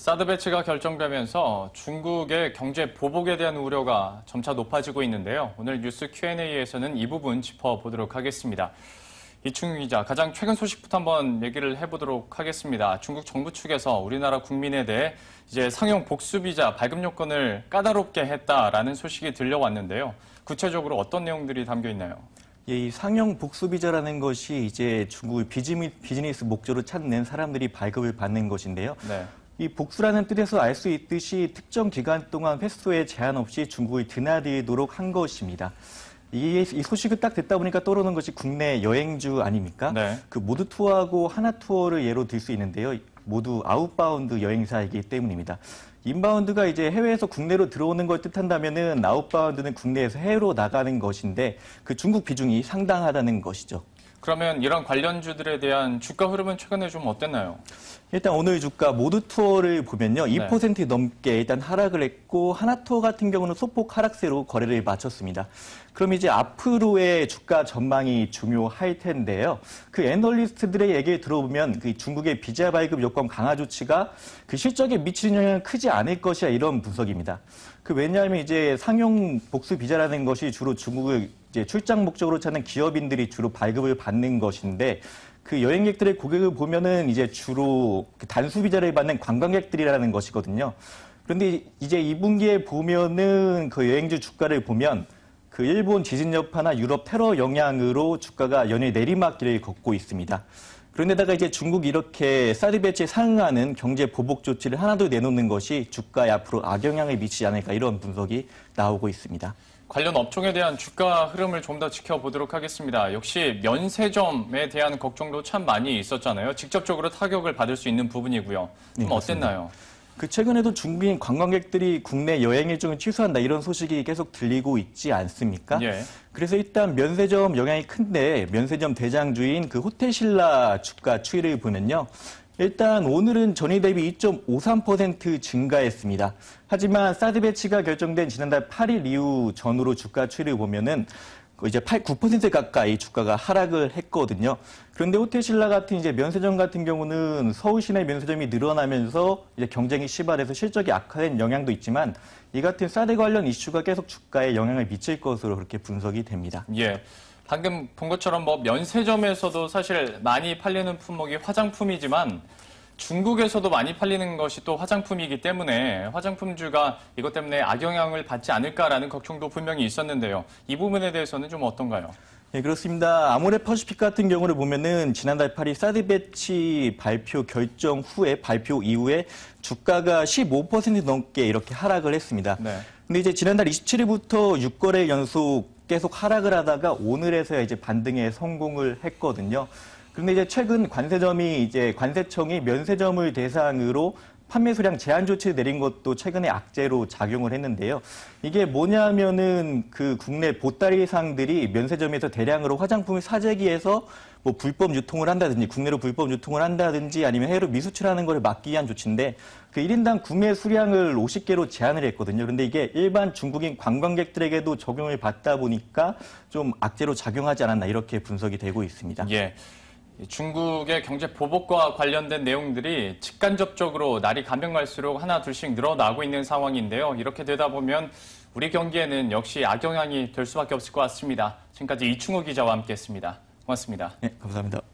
사드 배치가 결정되면서 중국의 경제 보복에 대한 우려가 점차 높아지고 있는데요. 오늘 뉴스 Q&A에서는 이 부분 짚어보도록 하겠습니다. 이충규 기자, 가장 최근 소식부터 한번 얘기를 해보도록 하겠습니다. 중국 정부 측에서 우리나라 국민에 대해 이제 상용 복수비자 발급 요건을 까다롭게 했다라는 소식이 들려왔는데요. 구체적으로 어떤 내용들이 담겨 있나요? 이 상용 복수비자라는 것이 이제 중국의 비즈니스 목적으로 찾는 사람들이 발급을 받는 것인데요. 네. 이 복수라는 뜻에서 알 수 있듯이 특정 기간 동안 횟수에 제한 없이 중국을 드나들도록 한 것입니다. 이 소식을 딱 듣다 보니까 떠오르는 것이 국내 여행주 아닙니까? 네. 그 모두 투어하고 하나 투어를 예로 들 수 있는데요. 모두 아웃바운드 여행사이기 때문입니다. 인바운드가 이제 해외에서 국내로 들어오는 걸 뜻한다면은 아웃바운드는 국내에서 해외로 나가는 것인데 그 중국 비중이 상당하다는 것이죠. 그러면 이런 관련주들에 대한 주가 흐름은 최근에 좀 어땠나요? 일단 오늘 주가 모두 투어를 보면요. 2% 넘게 일단 하락을 했고 하나투어 같은 경우는 소폭 하락세로 거래를 마쳤습니다. 그럼 이제 앞으로의 주가 전망이 중요할 텐데요. 그 애널리스트들의 얘기를 들어보면 그 중국의 비자 발급 요건 강화 조치가 그 실적에 미치는 영향은 크지 않을 것이야 이런 분석입니다. 왜냐하면 이제 상용 복수 비자라는 것이 주로 중국을 이제 출장 목적으로 찾는 기업인들이 주로 발급을 받는 것인데 그 여행객들의 고객을 보면은 이제 주로 그 단수 비자를 받는 관광객들이라는 것이거든요. 그런데 이제 2분기에 보면은 그 여행주 주가를 보면 그 일본 지진 여파나 유럽 테러 영향으로 주가가 연일 내리막길을 걷고 있습니다. 그런데다가 이제 중국이 이렇게 사드 배치에 상응하는 경제 보복 조치를 하나도 내놓는 것이 주가에 앞으로 악영향을 미치지 않을까 이런 분석이 나오고 있습니다. 관련 업종에 대한 주가 흐름을 좀 더 지켜보도록 하겠습니다. 역시 면세점에 대한 걱정도 참 많이 있었잖아요. 직접적으로 타격을 받을 수 있는 부분이고요. 좀 어땠나요? 최근에도 중국인 관광객들이 국내 여행 일정을 취소한다 이런 소식이 계속 들리고 있지 않습니까? 예. 그래서 일단 면세점 영향이 큰데 면세점 대장주인 그 호텔신라 주가 추이를 보면요. 일단 오늘은 전일 대비 2.53% 증가했습니다. 하지만 사드 배치가 결정된 지난달 8일 이후 전후로 주가 추이를 보면은 이제 9% 가까이 주가가 하락을 했거든요. 그런데 호텔신라 같은 이제 면세점 같은 경우는 서울 시내 면세점이 늘어나면서 이제 경쟁이 시발해서 실적이 악화된 영향도 있지만 이 같은 사드 관련 이슈가 계속 주가에 영향을 미칠 것으로 그렇게 분석이 됩니다. 예. 방금 본 것처럼 면세점에서도 사실 많이 팔리는 품목이 화장품이지만 중국에서도 많이 팔리는 것이 또 화장품이기 때문에 화장품주가 이것 때문에 악영향을 받지 않을까라는 걱정도 분명히 있었는데요. 이 부분에 대해서는 좀 어떤가요? 네, 그렇습니다. 아모레퍼시픽 같은 경우를 보면은 지난달 8일 사드 배치 발표 결정 후에 발표 이후에 주가가 15% 넘게 이렇게 하락을 했습니다. 네. 근데 이제 지난달 27일부터 6거래 연속 계속 하락을 하다가 오늘에서야 이제 반등에 성공을 했거든요. 그런데 이제 최근 관세청이 면세점을 대상으로 판매 수량 제한 조치를 내린 것도 최근에 악재로 작용을 했는데요. 이게 뭐냐면은 그 국내 보따리상들이 면세점에서 대량으로 화장품을 사재기해서 불법 유통을 한다든지 국내로 불법 유통을 한다든지 아니면 해외로 미수출하는 것을 막기 위한 조치인데 그 1인당 구매 수량을 50개로 제한을 했거든요. 그런데 이게 일반 중국인 관광객들에게도 적용을 받다 보니까 좀 악재로 작용하지 않았나 이렇게 분석이 되고 있습니다. 예. 중국의 경제 보복과 관련된 내용들이 직간접적으로 날이 가면 갈수록 하나 둘씩 늘어나고 있는 상황인데요. 이렇게 되다 보면 우리 경기에는 역시 악영향이 될 수밖에 없을 것 같습니다. 지금까지 이충우 기자와 함께했습니다. 고맙습니다. 네, 감사합니다.